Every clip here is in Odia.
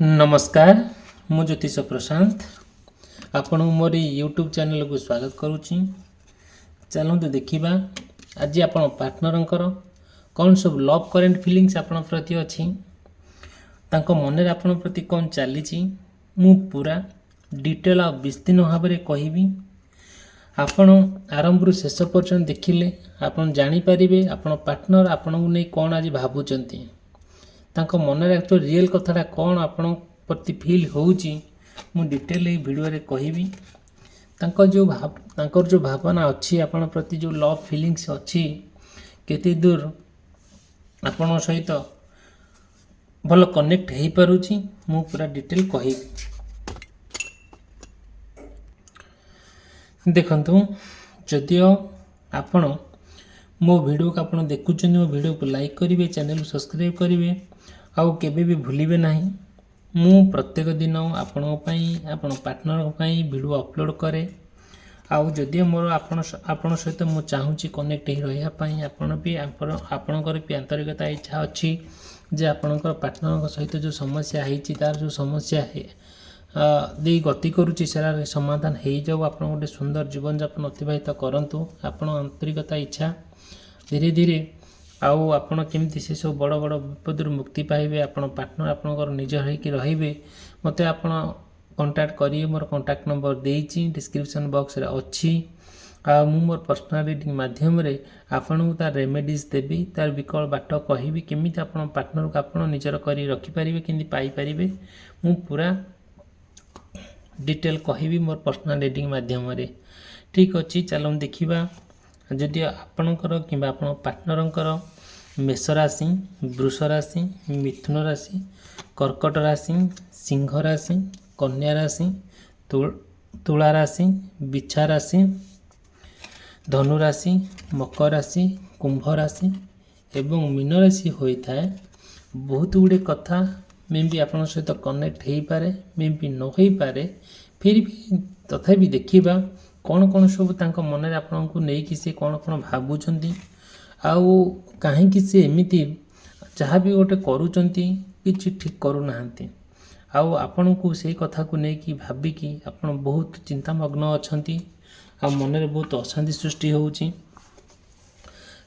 नमस्कार मु ज्योतिष प्रशांत आपण मोर यूट्यूब चैनल को स्वागत करुच्ची। चलते देखा आज आप पार्टनर कौन सब लव करेंट फिलिंग्स आपण प्रति अच्छी मन आपण प्रति कौन चली मु पूरा डिटेल आ विस्तीर्ण भाव में कहबी। आपण आरंभ शेष पर्यंत देखिले आपण जानीपारे आपण पार्टनर आपण को नहीं कौन आज भावुंट तांको मनरे एक्चुअल रियल कथाटा कौन आपण प्रति फील होउची मु डिटेल ए वीडियो रे कहबी। तांको जो भावना अच्छी आपण प्रति जो लव फीलिंग्स अच्छी केते दूर आपण सहित भल कनेक्ट हो पारुची मु पूरा डिटेल कहबी। देखंतु जदियो आपण मो वीडियो को आपण देखुछन मो वीडियो को लाइक करिवे चैनल को सब्सक्राइब करिवे आउ केबे भी भूलिबे नाही। मु प्रत्येक दिन आपण पार्टनर वीडियो अपलोड करे आउ जदि मोर आपण सहित मु चाहूँगी कनेक्ट हो रहा आपण भी आपणकर भी आंतरिकता इच्छा अच्छी जे आपणकर पार्टनर सहित जो समस्या है तार जो समस्या है दे गति करुच्ची सेरा समाधान हो जाऊ आप गोटे सुंदर जीवन यापन अतिबाहित करंतु आपण आंतरिकता इच्छा धीरे धीरे आउ आपण केमती से सब बड़ बड़ विपद मुक्ति पाइबे आपण पार्टनर आपणकर निज होइकी रहिबे मते आपण कांटेक्ट करिए। मोर कांटेक्ट नंबर देइची डिस्क्रिप्शन बॉक्स रे अच्छी आ मु मोर पर्सनल रीडिंग माध्यम रे आपण तार रेमेडीज देबी तार विकल्प बाट कहिबी केमिति आपण पार्टनर को आपण निजर करी रखि परिबे केमि पाई परिबे मु पूरा डिटेल कहिबी मोर पर्सनल रीडिंग माध्यम रे। ठीक अछि चलम देखिबा जदि आपणकर किंबा आपण पार्टनरंकर मेष राशि वृष राशि मिथुन राशि कर्कट राशि सिंह राशि कन्या राशि तुला राशि बिछा राशि धनु राशि मकर राशि कुंभ राशि एवं मीन राशि होता है बहुत गुड़े कथा मे भी आप सहित कनेक्ट हो पारे मे भी न हो पारे फिर भी तथापि देखिबा कौन कौन सब तांको मन रे आपन को नहीं कि से कौन कौन भावुचंती आउ कहीं से एमिति जहाँ भी गोटे करूचंती किछि ठीक करू नाहंती आउ आपन को से कथा को नहीं कि भाबिकी आपन बहुत चिंतामग्न अछंती आ मन रे बहुत अशांति सृष्टि होउची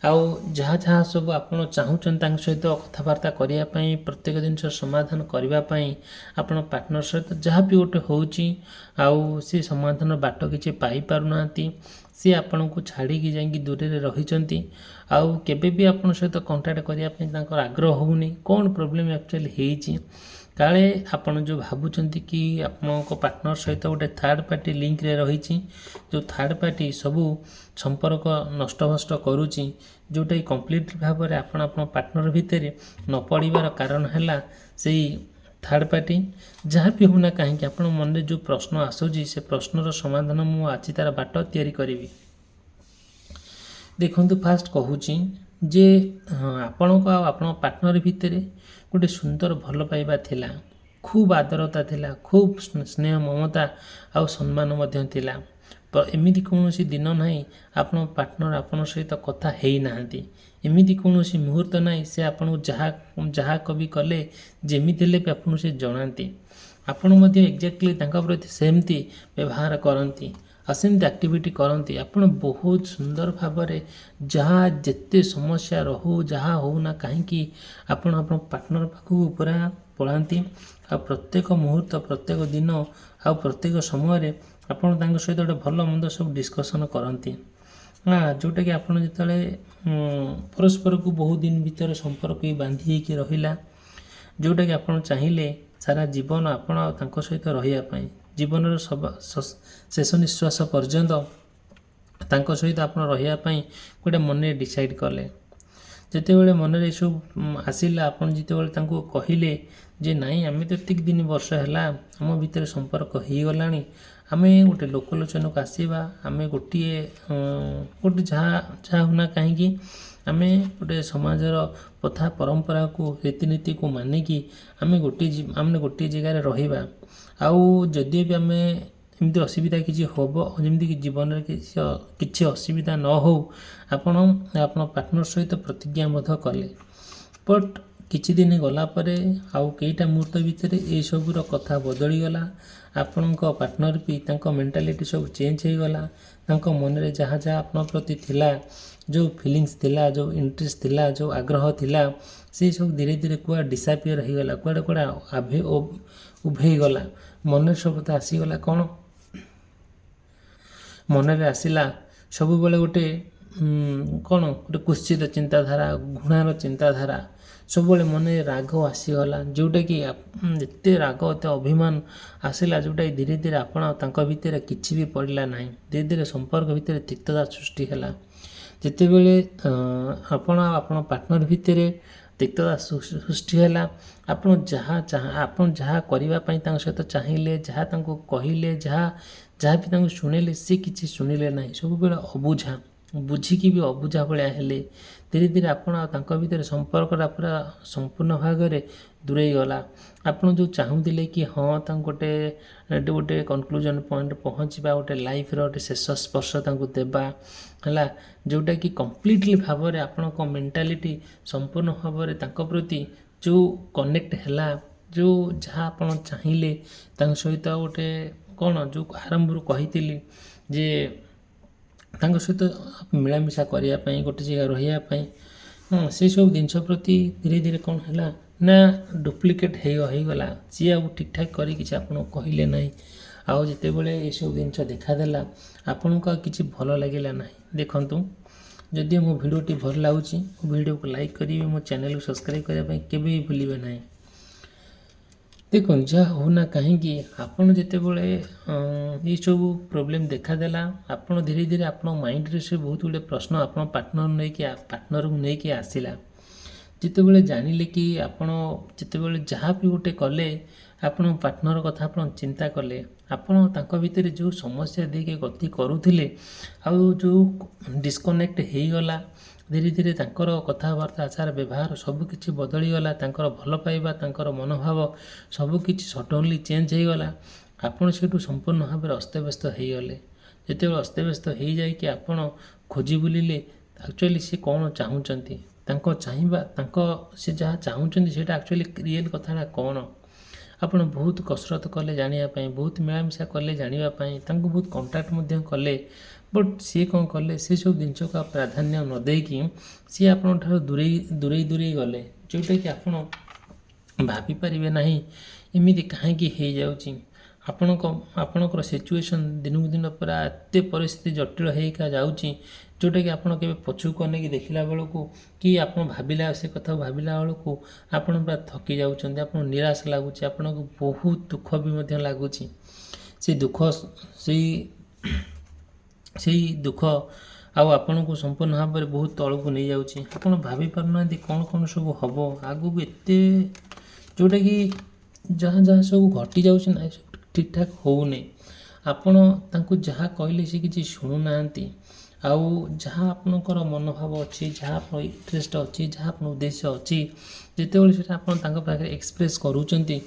आउ जहाँ जहाँ सब आपन चाहूचंती तांक सहित कथबार्ता करिया पई प्रत्येक दिन समाधान करिवा पई आपन पार्टनर सहित जहाँ भी गोटे होउची आउ से समाधान बाट किछि पाई पारु नाहंती सी आपन को छाड़ी की जाई दूर रे रहिचंती आउ केबे भी आपन सहित कांटेक्ट करिया पई तांकर आग्रह होउनी कौन प्रॉब्लम एक्चुअली हेची काले आपन जो भावुचंती कि आपन को पार्टनर सहित गोटे थर्ड पार्टी लिंक रे रहिची जो थर्ड पार्टी सबू संपर्क नष्टभष्ट करुची जोटा कंप्लीट भाव में आपन पार्टनर भितर न पड़ार कारण है से थर्ड पार्टी जहाँ भी होना कहीं आप मन में जो प्रश्न आसूँ से प्रश्नर समाधान मु आज तार बाट तैयारी करी। देखु फास्ट कहूँ जे आपण को आपण पार्टनर भितर गोटे सुंदर भल पाइबा थिला खूब आदरता थिला खूब स्नेह ममता आउ सम्मान मध्य थिला एमिति कौनसी दिन नहीं आपण पार्टनर आपण सहित कथा हेई नाहंती एमिति कौनसी मुहूर्त नहीं से आपन जहाँ जहाँ कभी कले जेमिति ले भी आपन से जनाती आपण मध्य एक्जेक्टली तांका प्रति सेमती व्यवहार करती असेमती एक्टिविटी करती आपण बहुत सुंदर भाव में जहाँ जेते समस्या रहू जहाँ होना कहीं आपण आपण पार्टनर पाखु पूरा पलांती आ प्रत्येक मुहूर्त प्रत्येक दिन आ प्रत्येक समय आपन तांको सहित गोटे भल मंद सब डिस्कसन करती हाँ जोटा कि आपन जिते परस्पर को बहुत दिन भीतर संपर्क बांधी होकर रहिला जोटा कि आपन चाहिए सारा जीवन आपन तांको सहित रहिया पई जीवन सब शेष निश्वास पर्यंत तांको सहित आपन रहिया पई गोटे मन डिसाइड कले जिते बड़े मन रे सब आसिला आपन जिते बड़े तांको कहिले जे नाई आमे तो एतिक दिन वर्ष है आम भितर संपर्क हो गलानी आमे गोटे लोकलोचन को आसवा आमे गोटे गोटे जहाँ जहाँ होना कहीं आमे गोटे समाजर प्रथा परंपरा को रीतिनीति को मानिकी आमे गोटे जगार रहिबा आउ जदि भी आमे एमती असुविधा किसी हम जमी कि जीवन में किसी असुविधा न हो आपण पार्टनर सहित प्रतिज्ञा कले बट କିଛି ଦିନ ଗଲା ପରେ ଆଉ କେଇଟା ମୁହୂର୍ତ୍ତ ଭିତରେ ଏସବୁର କଥା ବଦଳିଗଲା। ଆପଣଙ୍କ ପାର୍ଟନର ବି ତାଙ୍କ ମେଣ୍ଟାଲିଟି ସବୁ ଚେଞ୍ଜ ହେଇଗଲା। ତାଙ୍କ ମନରେ ଯାହା ଯାହା ଆପଣଙ୍କ ପ୍ରତି ଥିଲା, ଯେଉଁ ଫିଲିଙ୍ଗସ୍ ଥିଲା, ଯେଉଁ ଇଣ୍ଟରେଷ୍ଟ ଥିଲା, ଯେଉଁ ଆଗ୍ରହ ଥିଲା, ସେସବୁ ଧୀରେ ଧୀରେ କୁଆଡ଼େ ଡିସାପିୟର ହେଇଗଲା, କୁଆଡ଼େ ଉଭେଇଗଲା। ମନରେ ସବୁ ତ ଆସିଗଲା କ'ଣ, ମନରେ ଆସିଲା ସବୁବେଳେ ଗୋଟେ କୁତ୍ସିତ ଚିନ୍ତାଧାରା, ଘୃଣାର ଚିନ୍ତାଧାରା, ସବୁବେଳେ ମନରେ ରାଗ ଆସିଗଲା। ଯେଉଁଟାକି ଏତେ ରାଗ, ଏତେ ଅଭିମାନ ଆସିଲା, ଯେଉଁଟାକି ଧୀରେ ଧୀରେ ଆପଣ ତାଙ୍କ ଭିତରେ କିଛି ବି ପଡ଼ିଲା ନାହିଁ। ଧୀରେ ଧୀରେ ସମ୍ପର୍କ ଭିତରେ ତିକ୍ତତା ସୃଷ୍ଟି ହେଲା। ଯେତେବେଳେ ଆପଣ ପାର୍ଟନର ଭିତରେ ତିକ୍ତତା ସୃଷ୍ଟି ହେଲା, ଆପଣ ଯାହା କରିବା ପାଇଁ ତାଙ୍କ ସହିତ ଚାହିଁଲେ, ଯାହା ତାଙ୍କୁ କହିଲେ, ଯାହା ବି ତାଙ୍କୁ ଶୁଣେଇଲେ, ସେ କିଛି ଶୁଣିଲେ ନାହିଁ। ସବୁବେଳେ ଅବୁଝା, ବୁଝିକି ବି ଅବୁଝା ଭଳିଆ ହେଲେ। ଧୀରେ ଧୀରେ ଆପଣ ତାଙ୍କ ଭିତରେ ସମ୍ପର୍କଟା ପୁରା ସମ୍ପୂର୍ଣ୍ଣ ଭାବରେ ଦୂରେଇ ଗଲା। ଆପଣ ଯେଉଁ ଚାହୁଁଥିଲେ କି ହଁ ତାଙ୍କୁ ଗୋଟେ କନକ୍ଲୁଜନ୍ ପଏଣ୍ଟ ପହଞ୍ଚିବା, ଗୋଟେ ଲାଇଫ୍ର ଗୋଟେ ଶେଷ ସ୍ପର୍ଶ ତାଙ୍କୁ ଦେବା ହେଲା, ଯେଉଁଟାକି କମ୍ପ୍ଲିଟଲି ଭାବରେ ଆପଣଙ୍କ ମେଣ୍ଟାଲିଟି ସମ୍ପୂର୍ଣ୍ଣ ଭାବରେ ତାଙ୍କ ପ୍ରତି ଯେଉଁ କନେକ୍ଟ ହେଲା, ଯେଉଁ ଯାହା ଆପଣ ଚାହିଁଲେ ତାଙ୍କ ସହିତ ଗୋଟେ ଯେଉଁ ଆରମ୍ଭରୁ କହିଥିଲି ଯେ ତାଙ୍କ ସହିତ ମିଳାମିଶା କରିବା ପାଇଁ, ଗୋଟେ ଜାଗା ରହିବା ପାଇଁ, ସେସବୁ ଜିନିଷ ପ୍ରତି ଧୀରେ ଧୀରେ କ'ଣ ହେଲା ନା ଡୁପ୍ଲିକେଟ୍ ହେଇଗଲା। ସିଏ ଆଉ ଠିକ୍ଠାକ୍ କରି କିଛି ଆପଣଙ୍କୁ କହିଲେ ନାହିଁ। ଆଉ ଯେତେବେଳେ ଏସବୁ ଜିନିଷ ଦେଖାଦେଲା, ଆପଣଙ୍କୁ ଆଉ କିଛି ଭଲ ଲାଗିଲା ନାହିଁ। ଦେଖନ୍ତୁ, ଯଦି ମୋ ଭିଡ଼ିଓଟି ଭଲ ଲାଗୁଛି, ମୋ ଭିଡ଼ିଓକୁ ଲାଇକ୍ କରିବେ, ମୋ ଚ୍ୟାନେଲକୁ ସବସ୍କ୍ରାଇବ୍ କରିବା ପାଇଁ କେବେ ବି ଭୁଲିବେ ନାହିଁ। ଦେଖନ୍ତୁ, ଯାହା ହଉନା କାହିଁକି, ଆପଣ ଯେତେବେଳେ ଏଇସବୁ ପ୍ରୋବ୍ଲେମ୍ ଦେଖାଦେଲା, ଆପଣ ଧୀରେ ଧୀରେ ଆପଣଙ୍କ ମାଇଣ୍ଡରେ ସେ ବହୁତ ଗୁଡ଼ିଏ ପ୍ରଶ୍ନ ଆପଣ ପାର୍ଟନରକୁ ନେଇକି ଆସିଲା। ଯେତେବେଳେ ଜାଣିଲେ କି ଆପଣ ଯେତେବେଳେ ଯାହା ବି ଗୋଟେ କଲେ, ଆପଣଙ୍କ ପାର୍ଟନର କଥା ଆପଣ ଚିନ୍ତା କଲେ, ଆପଣ ତାଙ୍କ ଭିତରେ ଯେଉଁ ସମସ୍ୟା ଦେଇକି ଗତି କରୁଥିଲେ, ଆଉ ଯେଉଁ ଡିସ୍କନେକ୍ଟ ହେଇଗଲା, ଧୀରେ ଧୀରେ ତାଙ୍କର କଥାବାର୍ତ୍ତା, ଆଚାର ବ୍ୟବହାର ସବୁକିଛି ବଦଳିଗଲା। ତାଙ୍କର ଭଲ ପାଇବା, ତାଙ୍କର ମନୋଭାବ ସବୁକିଛି ସଡନ୍ଲି ଚେଞ୍ଜ ହେଇଗଲା। ଆପଣ ସେଇଠୁ ସମ୍ପୂର୍ଣ୍ଣ ଭାବରେ ଅସ୍ତବ୍ୟସ୍ତ ହେଇଗଲେ। ଯେତେବେଳେ ଅସ୍ତବ୍ୟସ୍ତ ହେଇଯାଇକି ଆପଣ ଖୋଜି ବୁଲିଲେ ଆକ୍ଚୁଆଲି ସେ କ'ଣ ଚାହୁଁଛନ୍ତି, ତାଙ୍କ ଚାହିଁବା, ସେ ଯାହା ଚାହୁଁଛନ୍ତି ସେଇଟା ଆକ୍ଚୁଆଲି ରିଏଲ୍ କଥାଟା କ'ଣ। ଆପଣ ବହୁତ କସରତ କଲେ ଜାଣିବା ପାଇଁ, ବହୁତ ମିଳାମିଶା କଲେ ଜାଣିବା ପାଇଁ, ତାଙ୍କୁ ବହୁତ କଣ୍ଟାକ୍ଟ ମଧ୍ୟ କଲେ। ବଟ୍ ସିଏ କ'ଣ କଲେ, ସେସବୁ ଜିନିଷକୁ ପ୍ରାଧାନ୍ୟ ନ ଦେଇକି ସିଏ ଆପଣଙ୍କ ଠାରୁ ଦୂରେଇ ଗଲେ। ଯେଉଁଟାକି ଆପଣ ଭାବିପାରିବେ ନାହିଁ ଏମିତି କାହିଁକି ହେଇଯାଉଛି। ଆପଣଙ୍କର ସିଚୁଏସନ୍ ଦିନକୁ ଦିନ ପୁରା ଏତେ ପରିସ୍ଥିତି ଜଟିଳ ହେଇକା ଯାଉଛି, ଯେଉଁଟାକି ଆପଣ କେବେ ପଛକୁ ଅନେଇକି ଦେଖିଲା ବେଳକୁ, କି ଆପଣ ସେ କଥାକୁ ଭାବିଲା ବେଳକୁ ଆପଣ ପୁରା ଥକି ଯାଉଛନ୍ତି, ଆପଣଙ୍କୁ ନିରାଶ ଲାଗୁଛି, ଆପଣଙ୍କୁ ବହୁତ ଦୁଃଖ ବି ମଧ୍ୟ ଲାଗୁଛି। ସେଇ ଦୁଃଖ ଆଉ ଆପଣଙ୍କୁ ସମ୍ପୂର୍ଣ୍ଣ ଭାବରେ ବହୁତ ତଳକୁ ନେଇଯାଉଛି। ଆପଣ ଭାବି ପାରୁନାହାନ୍ତି କ'ଣ ସବୁ ହେବ ଆଗକୁ, ଏତେ ଯେଉଁଟାକି ଯାହା ସବୁ ଘଟିଯାଉଛି ନା, ଠିକ୍ଠାକ୍ ହେଉନି। ଆପଣ ତାଙ୍କୁ ଯାହା କହିଲେ ସେ କିଛି ଶୁଣୁନାହାନ୍ତି। ଆଉ ଯାହା ଆପଣଙ୍କର ମନୋଭାବ ଅଛି, ଯାହା ଆପଣଙ୍କ ଇଣ୍ଟରେଷ୍ଟ ଅଛି, ଯାହା ଆପଣଙ୍କ ଉଦ୍ଦେଶ୍ୟ ଅଛି, ଯେତେବେଳେ ସେଟା ଆପଣ ତାଙ୍କ ପାଖରେ ଏକ୍ସପ୍ରେସ୍ କରୁଛନ୍ତି,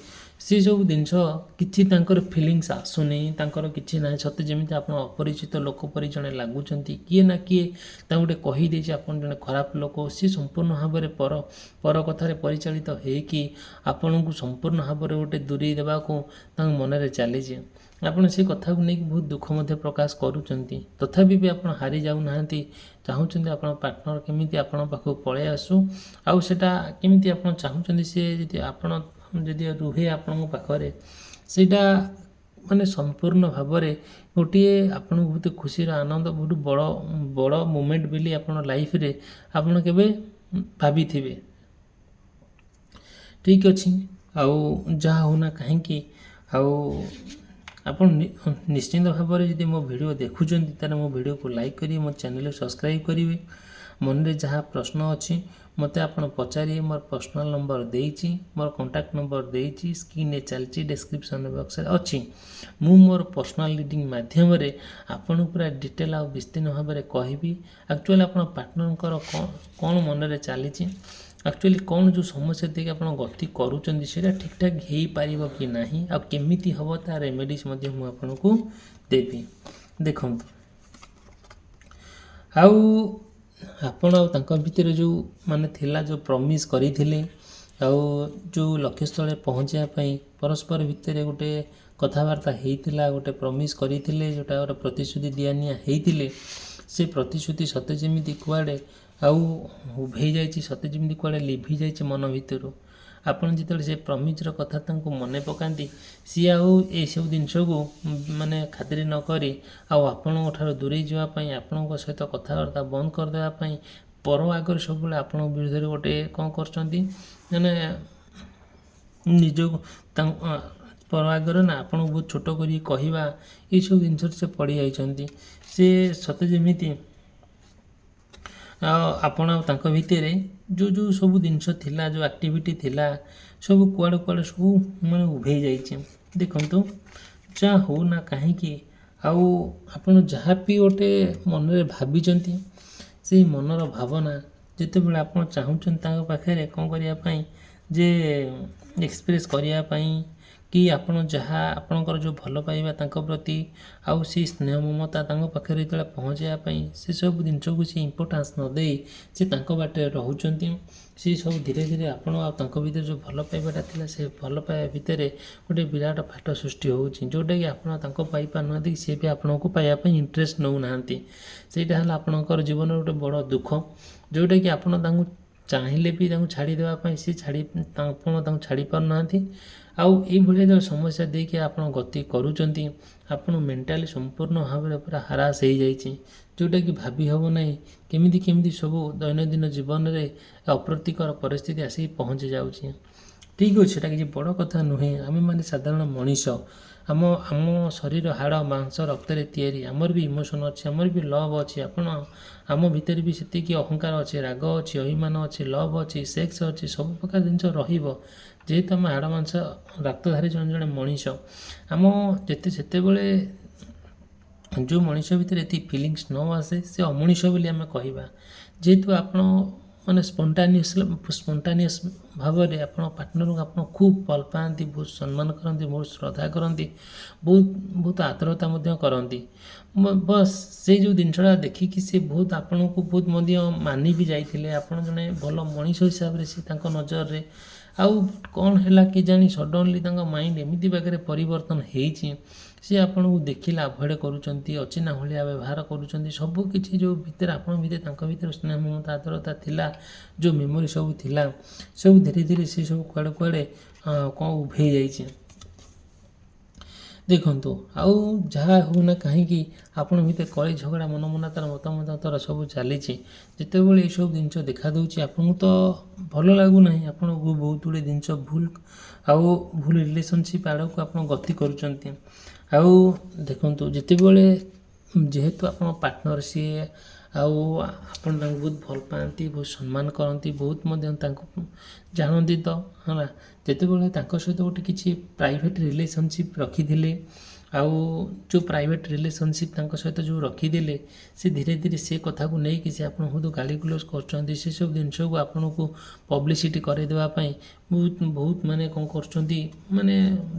ସେସବୁ ଜିନିଷ କିଛି ତାଙ୍କର ଫିଲିଙ୍ଗସ୍ ଆସୁନି, ତାଙ୍କର କିଛି ନାହିଁ। ସତେ ଯେମିତି ଆପଣ ଅପରିଚିତ ଲୋକ ପରି ଜଣେ ଲାଗୁଛନ୍ତି। କିଏ ନା କିଏ ତାଙ୍କୁ ଗୋଟେ କହିଦେଇଛି ଆପଣ ଜଣେ ଖରାପ ଲୋକ। ସିଏ ସମ୍ପୂର୍ଣ୍ଣ ଭାବରେ ପର କଥାରେ ପରିଚାଳିତ ହେଇକି ଆପଣଙ୍କୁ ସମ୍ପୂର୍ଣ୍ଣ ଭାବରେ ଗୋଟେ ଦୂରେଇ ଦେବାକୁ ତାଙ୍କ ମନରେ ଚାଲିଛି। ଆପଣ ସେ କଥାକୁ ନେଇକି ବହୁତ ଦୁଃଖ ମଧ୍ୟ ପ୍ରକାଶ କରୁଛନ୍ତି। ତଥାପି ବି ଆପଣ ହାରି ଯାଉନାହାନ୍ତି, ଚାହୁଁଛନ୍ତି ଆପଣଙ୍କ ପାର୍ଟନର କେମିତି ଆପଣଙ୍କ ପାଖକୁ ପଳେଇ ଆସୁ। ଆଉ ସେଟା କେମିତି ଆପଣ ଚାହୁଁଛନ୍ତି ସେ ଯଦି ରୁହେ ଆପଣଙ୍କ ପାଖରେ, ସେଇଟା ମାନେ ସମ୍ପୂର୍ଣ୍ଣ ଭାବରେ ଗୋଟିଏ ଆପଣଙ୍କୁ ବହୁତ ଖୁସିର ଆନନ୍ଦ, ବହୁତ ବଡ଼ ମୋମେଣ୍ଟ ବୋଲି ଆପଣ ଲାଇଫରେ ଆପଣ କେବେ ଭାବିଥିବେ। ଠିକ୍ ଅଛି, ଆଉ ଯାହା ହଉନା କାହିଁକି, ଆଉ ଆପଣ ନିଶ୍ଚିନ୍ତ ଭାବରେ ଯଦି ମୋ ଭିଡ଼ିଓ ଦେଖୁଛନ୍ତି, ତାହେଲେ ମୋ ଭିଡ଼ିଓକୁ ଲାଇକ୍ କରିବେ, ମୋ ଚ୍ୟାନେଲକୁ ସବସ୍କ୍ରାଇବ୍ କରିବେ। ମନରେ ଯାହା ପ୍ରଶ୍ନ ଅଛି ମୋତେ ଆପଣ ପଚାରିବେ। ମୋର ପର୍ସନାଲ୍ ନମ୍ବର ଦେଇଛି, ମୋର କଣ୍ଟାକ୍ଟ ନମ୍ବର ଦେଇଛି, ସ୍କ୍ରିନ୍ରେ ଚାଲିଛି, ଡେସ୍କ୍ରିପସନ୍ ବକ୍ସରେ ଅଛି। ମୁଁ ମୋର ପର୍ସନାଲ୍ ରିଡ଼ିଂ ମାଧ୍ୟମରେ ଆପଣଙ୍କୁ ପୁରା ଡିଟେଲ୍ ଆଉ ବିସ୍ତୀର୍ଣ୍ଣ ଭାବରେ କହିବି ଆକ୍ଚୁଆଲି ଆପଣ ପାର୍ଟନରଙ୍କର କ'ଣ ମନରେ ଚାଲିଛି, ଆକ୍ଚୁଆଲି କ'ଣ ଯେଉଁ ସମସ୍ୟା ଦେଇକି ଆପଣ ଗତି କରୁଛନ୍ତି ସେଇଟା ଠିକ୍ଠାକ୍ ହେଇପାରିବ କି ନାହିଁ, ଆଉ କେମିତି ହେବ ତା ରେମେଡ଼ିଜ୍ ମଧ୍ୟ ମୁଁ ଆପଣଙ୍କୁ ଦେବି। ଦେଖନ୍ତୁ, ଆଉ ଆପଣ ଆଉ ତାଙ୍କ ଭିତରେ ଯେଉଁ ଥିଲା, ଯେଉଁ ପ୍ରମିସ୍ କରିଥିଲେ, ଆଉ ଯେଉଁ ଲକ୍ଷ୍ୟସ୍ଥଳରେ ପହଞ୍ଚିବା ପାଇଁ ପରସ୍ପର ଭିତରେ ଗୋଟେ କଥାବାର୍ତ୍ତା ହେଇଥିଲା, ଗୋଟେ ପ୍ରମିସ୍ କରିଥିଲେ, ଯେଉଁଟା ଗୋଟେ ପ୍ରତିଶ୍ରୁତି ଦିଆନିଆ ହେଇଥିଲେ, ସେ ପ୍ରତିଶ୍ରୁତି ସତେ ଯେମିତି କୁଆଡ଼େ ଆଉ ଉଭେଇ ଯାଇଛି, ସତେ ଯେମିତି କୁଆଡ଼େ ଲିଭି ଯାଇଛି ମନ ଭିତରୁ। ଆପଣ ଯେତେବେଳେ ସେ ପ୍ରମିସ୍ର କଥା ତାଙ୍କୁ ମନେ ପକାନ୍ତି, ସିଏ ଆଉ ଏସବୁ ଜିନିଷକୁ ମାନେ ଖାତିର ନ କରି ଆଉ ଆପଣଙ୍କ ଠାରୁ ଦୂରେଇ ଯିବା ପାଇଁ, ଆପଣଙ୍କ ସହିତ କଥାବାର୍ତ୍ତା ବନ୍ଦ କରିଦେବା ପାଇଁ ପର ଆଗରେ ସବୁବେଳେ ଆପଣଙ୍କ ବିରୁଦ୍ଧରେ ଗୋଟେ କ'ଣ କରୁଛନ୍ତି, ମାନେ ନିଜକୁ ପର ଆଗରେ ନା ଆପଣଙ୍କୁ ବହୁତ ଛୋଟ କରି କହିବା, ଏଇସବୁ ଜିନିଷରେ ସେ ପଡ଼ିଯାଇଛନ୍ତି। ସେ ସତେ ଯେମିତି ଆଉ ଆପଣ ତାଙ୍କ ଭିତରେ ଯେଉଁ ସବୁ ଜିନିଷ ଥିଲା, ଯେଉଁ ଆକ୍ଟିଭିଟି ଥିଲା, ସବୁ କୁଆଡ଼େ ସବୁ ମାନେ ଉଭେଇ ଯାଇଛି। ଦେଖନ୍ତୁ, ଯାହା ହଉ ନା କାହିଁକି, ଆଉ ଆପଣ ଯାହା ବି ଗୋଟେ ମନରେ ଭାବିଛନ୍ତି, ସେଇ ମନର ଭାବନା ଯେତେବେଳେ ଆପଣ ଚାହୁଁଛନ୍ତି ତାଙ୍କ ପାଖରେ କ'ଣ କରିବା ପାଇଁ, ଯେ ଏକ୍ସପ୍ରେସ୍ କରିବା ପାଇଁ, କି ଆପଣ ଯାହା ଆପଣଙ୍କର ଯେଉଁ ଭଲ ପାଇବା ତାଙ୍କ ପ୍ରତି ଆଉ ସେଇ ସ୍ନେହ ମମତା ତାଙ୍କ ପାଖରେ ଯେତେବେଳେ ପହଞ୍ଚାଇବା ପାଇଁ, ସେସବୁ ଜିନିଷକୁ ସେ ଇମ୍ପୋର୍ଟାନ୍ସ ନ ଦେଇ ସେ ତାଙ୍କ ବାଟରେ ରହୁଛନ୍ତି। ସେ ସବୁ ଧୀରେ ଧୀରେ ଆପଣ ଆଉ ତାଙ୍କ ଭିତରେ ଯେଉଁ ଭଲ ପାଇବାଟା ଥିଲା, ସେ ଭଲ ପାଇବା ଭିତରେ ଗୋଟେ ବିରାଟ ଫାଟ ସୃଷ୍ଟି ହେଉଛି, ଯେଉଁଟାକି ଆପଣ ତାଙ୍କୁ ପାଇପାରୁନାହାନ୍ତି, ସେ ବି ଆପଣଙ୍କୁ ପାଇବା ପାଇଁ ଇଣ୍ଟରେଷ୍ଟ ନେଉନାହାନ୍ତି। ସେଇଟା ହେଲା ଆପଣଙ୍କର ଜୀବନର ଗୋଟେ ବଡ଼ ଦୁଃଖ, ଯେଉଁଟାକି ଆପଣ ତାଙ୍କୁ ଚାହିଁଲେ ବି ତାଙ୍କୁ ଛାଡ଼ି ଦେବା ପାଇଁ ଆପଣ ତାଙ୍କୁ ଛାଡ଼ି ପାରୁନାହାନ୍ତି। ଆଉ ଏଇଭଳିଆ ଯେତେବେଳେ ସମସ୍ୟା ଦେଇକି ଆପଣ ଗତି କରୁଛନ୍ତି, ଆପଣ ମେଣ୍ଟାଲି ସମ୍ପୂର୍ଣ୍ଣ ଭାବରେ ପୁରା ହରାସ ହେଇଯାଇଛି, ଯେଉଁଟାକି ଭାବି ହେବ ନାହିଁ କେମିତି ସବୁ ଦୈନନ୍ଦିନ ଜୀବନରେ ଅପ୍ରୀତିକର ପରିସ୍ଥିତି ଆସିକି ପହଞ୍ଚି ଯାଉଛି। ଠିକ୍ ଅଛି, ସେଟା କିଛି ବଡ଼ କଥା ନୁହେଁ। ଆମେମାନେ ସାଧାରଣ ମଣିଷ, ଆମ ଶରୀର ହାଡ଼ ମାଂସ ରକ୍ତରେ ତିଆରି, ଆମର ବି ଇମୋସନ୍ ଅଛି, ଆମର ବି ଲଭ୍ ଅଛି। ଆମ ଭିତରେ ବି ସେତିକି ଅହଙ୍କାର ଅଛି, ରାଗ ଅଛି, ଅଭିମାନ ଅଛି, ଲଭ୍ ଅଛି, ସେକ୍ସ ଅଛି, ସବୁ ପ୍ରକାର ଜିନିଷ ରହିବ। ଯେହେତୁ ଆମ ହାଡ଼ ମାଂସ ରକ୍ତଧାରୀ ଜଣେ ମଣିଷ, ଯେତେବେଳେ ଯେଉଁ ମଣିଷ ଭିତରେ ଏତିକି ଫିଲିଙ୍ଗସ୍ ନ ଆସେ, ସେ ଅମଣିଷ ବୋଲି ଆମେ କହିବା। ଯେହେତୁ ଆପଣ ମାନେ ସ୍ପଣ୍ଟାନିୟସ୍ ଭାବରେ ଆପଣ ପାର୍ଟନରକୁ ଆପଣ ଖୁବ୍ ଭଲ ପାଆନ୍ତି, ବହୁତ ସମ୍ମାନ କରନ୍ତି, ବହୁତ ଶ୍ରଦ୍ଧା କରନ୍ତି, ବହୁତ ଆଦରତା ମଧ୍ୟ କରନ୍ତି। ବସ୍ ସେଇ ଯେଉଁ ଜିନିଷଟା ଦେଖିକି ସେ ଆପଣଙ୍କୁ ବହୁତ ମଧ୍ୟ ମାନି ବି ଯାଇଥିଲେ, ଆପଣ ଜଣେ ଭଲ ମଣିଷ ହିସାବରେ ସେ ତାଙ୍କ ନଜରରେ। ଆଉ କ'ଣ ହେଲା କେଜାଣି, ସଡନ୍ଲି ତାଙ୍କ ମାଇଣ୍ଡ ଏମିତି ବାଗରେ ପରିବର୍ତ୍ତନ ହେଇଛି, ସେ ଆପଣଙ୍କୁ ଦେଖିଲେ ଆଭଏଡ଼ କରୁଛନ୍ତି, ଅଚିହ୍ନା ଭଳିଆ ବ୍ୟବହାର କରୁଛନ୍ତି। ସବୁକିଛି ଯେଉଁ ଭିତରେ ଆପଣଙ୍କ ଭିତରେ ତାଙ୍କ ଭିତରେ ସ୍ନେହ ମମତା ଆଦରତା ଥିଲା, ଯେଉଁ ମେମୋରି ସବୁ ଥିଲା, ସବୁ ଧୀରେ ଧୀରେ ସେ ସବୁ କୁଆଡ଼େ କ'ଣ ଉଭେଇ ଯାଇଛି। ଦେଖନ୍ତୁ, ଆଉ ଯାହା ହେଉନା କାହିଁକି ଆପଣ ଭିତରେ କଳି ଝଗଡ଼ା ମତାମତ ସବୁ ଚାଲିଛି। ଯେତେବେଳେ ଏସବୁ ଜିନିଷ ଦେଖାଦେଉଛି, ଆପଣଙ୍କୁ ତ ଭଲ ଲାଗୁନାହିଁ, ଆପଣଙ୍କୁ ବହୁତ ଗୁଡ଼ିଏ ଜିନିଷ ଭୁଲ ରିଲେସନସିପ୍ ଆଡ଼କୁ ଆପଣ ଗତି କରୁଛନ୍ତି। ଆଉ ଦେଖନ୍ତୁ, ଯେହେତୁ ଆପଣ ପାର୍ଟନର ସିଏ, ଆଉ ଆପଣ ତାଙ୍କୁ ବହୁତ ଭଲ ପାଆନ୍ତି, ବହୁତ ସମ୍ମାନ କରନ୍ତି, ବହୁତ ମଧ୍ୟ ତାଙ୍କୁ ଜାଣନ୍ତି ତ ହେଲା। ଯେତେବେଳେ ତାଙ୍କ ସହିତ ଗୋଟେ କିଛି ପ୍ରାଇଭେଟ୍ ରିଲେସନସିପ୍ ରଖିଥିଲେ, ଆଉ ଯେଉଁ ପ୍ରାଇଭେଟ୍ ରିଲେସନସିପ୍ ତାଙ୍କ ସହିତ ଯେଉଁ ରଖିଦେଲେ, ସେ ଧୀରେ ଧୀରେ ସେ କଥାକୁ ନେଇକି ସେ ଆପଣଙ୍କୁ ବହୁତ ଗାଳିଗୁଲଜ କରୁଛନ୍ତି। ସେସବୁ ଜିନିଷକୁ ଆପଣଙ୍କୁ ପବ୍ଲିସିଟି କରାଇଦେବା ପାଇଁ ବହୁତ ମାନେ କ'ଣ କରୁଛନ୍ତି, ମାନେ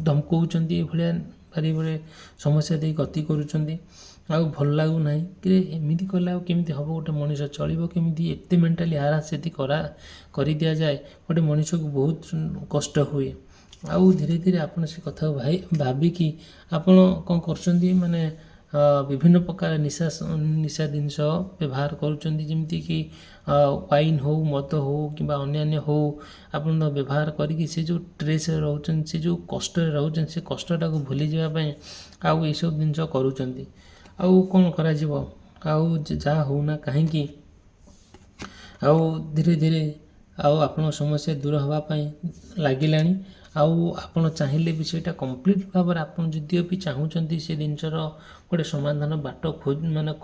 ଧମକଉଛନ୍ତି, ଏଭଳିଆ ଭାରି ସମସ୍ୟା ଦେଇ ଗତି କରୁଛନ୍ତି। ଆଉ ଭଲ ଲାଗୁନାହିଁ କି ଏମିତି କଲେ ଆଉ କେମିତି ହେବ, ଗୋଟେ ମଣିଷ ଚଳିବ କେମିତି, ଏତେ ମେଣ୍ଟାଲି ହାରାସ ଯଦି କରିଦିଆଯାଏ, ଗୋଟେ ମଣିଷକୁ ବହୁତ କଷ୍ଟ ହୁଏ। ଆଉ ଧୀରେ ଧୀରେ ଆପଣ ସେ କଥାକୁ ଭାବିକି ଆପଣ କ'ଣ କରୁଛନ୍ତି, ମାନେ ବିଭିନ୍ନ ପ୍ରକାର ନିଶା ଜିନିଷ ବ୍ୟବହାର କରୁଛନ୍ତି, ଯେମିତିକି ୱାଇନ୍ ହେଉ, ମଦ ହେଉ କିମ୍ବା ଅନ୍ୟାନ୍ୟ ହେଉ, ଆପଣ ବ୍ୟବହାର କରିକି ସେ ଯେଉଁ ଷ୍ଟ୍ରେସ୍ରେ ରହୁଛନ୍ତି, ସେ ଯେଉଁ କଷ୍ଟରେ ରହୁଛନ୍ତି, ସେ କଷ୍ଟଟାକୁ ଭୁଲିଯିବା ପାଇଁ ଆଉ ଏସବୁ ଜିନିଷ କରୁଛନ୍ତି। ଆଉ କ'ଣ କରାଯିବ, ଆଉ ଯାହା ହେଉନା କାହିଁକି, ଆଉ ଧୀରେ ଧୀରେ ଆଉ ଆପଣଙ୍କ ସମସ୍ୟା ଦୂର ହେବା ପାଇଁ ଲାଗିଲାଣି। ଆଉ ଆପଣ ଚାହିଁଲେ ବି ସେଇଟା କମ୍ପ୍ଲିଟ୍ ଭାବରେ, ଆପଣ ଯଦିଓ ବି ଚାହୁଁଛନ୍ତି ସେ ଜିନିଷର ଗୋଟେ ସମାଧାନ ବାଟ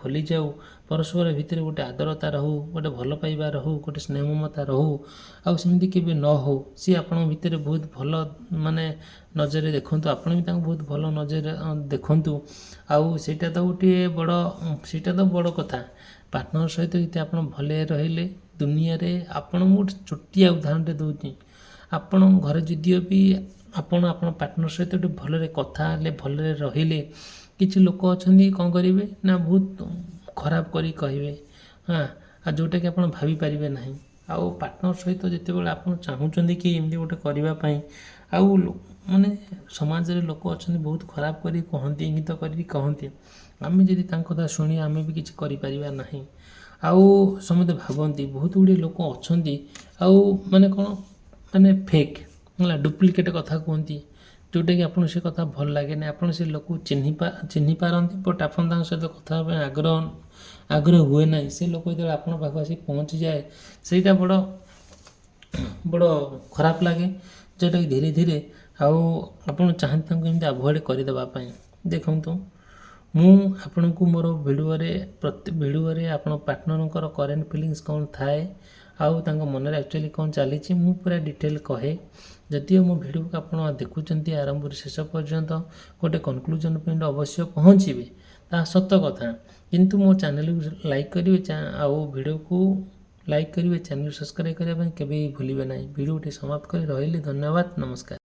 ଖୋଲିଯାଉ, ପରସ୍ପର ଭିତରେ ଗୋଟେ ଆଦରତା ରହୁ, ଗୋଟେ ଭଲ ପାଇବା ରହୁ, ଗୋଟେ ସ୍ନେହ ମମତା ରହୁ, ଆଉ ସେମିତି କେବେ ନ ହଉ। ସିଏ ଆପଣଙ୍କ ଭିତରେ ବହୁତ ଭଲ ନଜରରେ ଦେଖନ୍ତୁ, ଆପଣ ବି ତାଙ୍କୁ ବହୁତ ଭଲ ନଜରରେ ଦେଖନ୍ତୁ। ଆଉ ସେଇଟା ତ ବଡ଼ କଥା। ପାର୍ଟନର ସହିତ ଯଦି ଆପଣ ଭଲରେ ରହିଲେ, ଦୁନିଆରେ ମୁଁ ଗୋଟେ ଛୋଟିଆ ଉଦାହରଣଟେ ଦେଉଛି। ଆପଣଙ୍କ ଘରେ ଯଦିଓ ବି ଆପଣ ପାର୍ଟନର ସହିତ ଗୋଟେ ଭଲରେ କଥା ହେଲେ, ଭଲରେ ରହିଲେ, କିଛି ଲୋକ ଅଛନ୍ତି କ'ଣ କରିବେ ନା ବହୁତ ଖରାପ କରି କହିବେ, ଆଉ ଯେଉଁଟାକି ଆପଣ ଭାବିପାରିବେ ନାହିଁ। ଆଉ ପାର୍ଟନର ସହିତ ଯେତେବେଳେ ଆପଣ ଚାହୁଁଛନ୍ତି କି ଏମିତି ଗୋଟେ କରିବା ପାଇଁ ଆଉ ମାନେ ସମାଜରେ ଲୋକ ଅଛନ୍ତି ବହୁତ ଖରାପ କରି କହନ୍ତି ଇଙ୍ଗିତ କରିକି କହନ୍ତି ଆମେ ଯଦି ତାଙ୍କ କଥା ଶୁଣି ଆମେ ବି କିଛି କରିପାରିବା ନାହିଁ ଆଉ ସମସ୍ତେ ଭାବନ୍ତି ବହୁତ ଗୁଡ଼ିଏ ଲୋକ ଅଛନ୍ତି ଆଉ ମାନେ କ'ଣ ମାନେ ଫେକ୍ ହେଲା ଡୁପ୍ଲିକେଟ୍ କଥା କୁହନ୍ତି ଯେଉଁଟାକି ଆପଣ ସେ କଥା ଭଲ ଲାଗେନି ଆପଣ ସେ ଲୋକକୁ ଚିହ୍ନି ପାରନ୍ତି ବଟ୍ ଆପଣ ତାଙ୍କ ସହିତ କଥା ହେବା ପାଇଁ ଆଗ୍ରହ ହୁଏ ନାହିଁ ସେ ଲୋକ ଯେତେବେଳେ ଆପଣଙ୍କ ପାଖକୁ ଆସି ପହଞ୍ଚିଯାଏ ସେଇଟା ବଡ଼ ଖରାପ ଲାଗେ ଯେଉଁଟାକି ଧୀରେ ଧୀରେ ଆଉ ଆପଣ ଚାହାନ୍ତି ତାଙ୍କୁ ଏମିତି ଆଭଏଡ଼୍ କରିଦେବା ପାଇଁ ଦେଖନ୍ତୁ ମୁଁ ଆପଣଙ୍କୁ ମୋର ପ୍ରତି ଭିଡ଼ିଓରେ ଆପଣ ପାର୍ଟନରଙ୍କର କରେଣ୍ଟ ଫିଲିଙ୍ଗସ୍ କ'ଣ ଥାଏ ଆଉ ତାଙ୍କ ମନରେ ଆକ୍ଚୁଆଲି କ'ଣ ଚାଲିଛି ମୁଁ ପୁରା ଡିଟେଲ୍ କହେ ଯଦିଓ ମୋ ଭିଡ଼ିଓକୁ ଆପଣ ଦେଖୁଛନ୍ତି ଆରମ୍ଭରୁ ଶେଷ ପର୍ଯ୍ୟନ୍ତ ଗୋଟେ କନକ୍ଲୁଜନ୍ ପଏଣ୍ଟ ଅବଶ୍ୟ ପହଞ୍ଚିବେ ତାହା ସତ କଥା କିନ୍ତୁ ମୋ ଚ୍ୟାନେଲକୁ ଲାଇକ୍ କରିବେ ଆଉ ଭିଡ଼ିଓକୁ ଲାଇକ୍ କରିବେ ଚ୍ୟାନେଲ ସବସ୍କ୍ରାଇବ୍ କରିବା ପାଇଁ କେବେ ଭୁଲିବେ ନାହିଁ ଭିଡ଼ିଓଟି ସମାପ୍ତ କରି ରହିଲି ଧନ୍ୟବାଦ ନମସ୍କାର।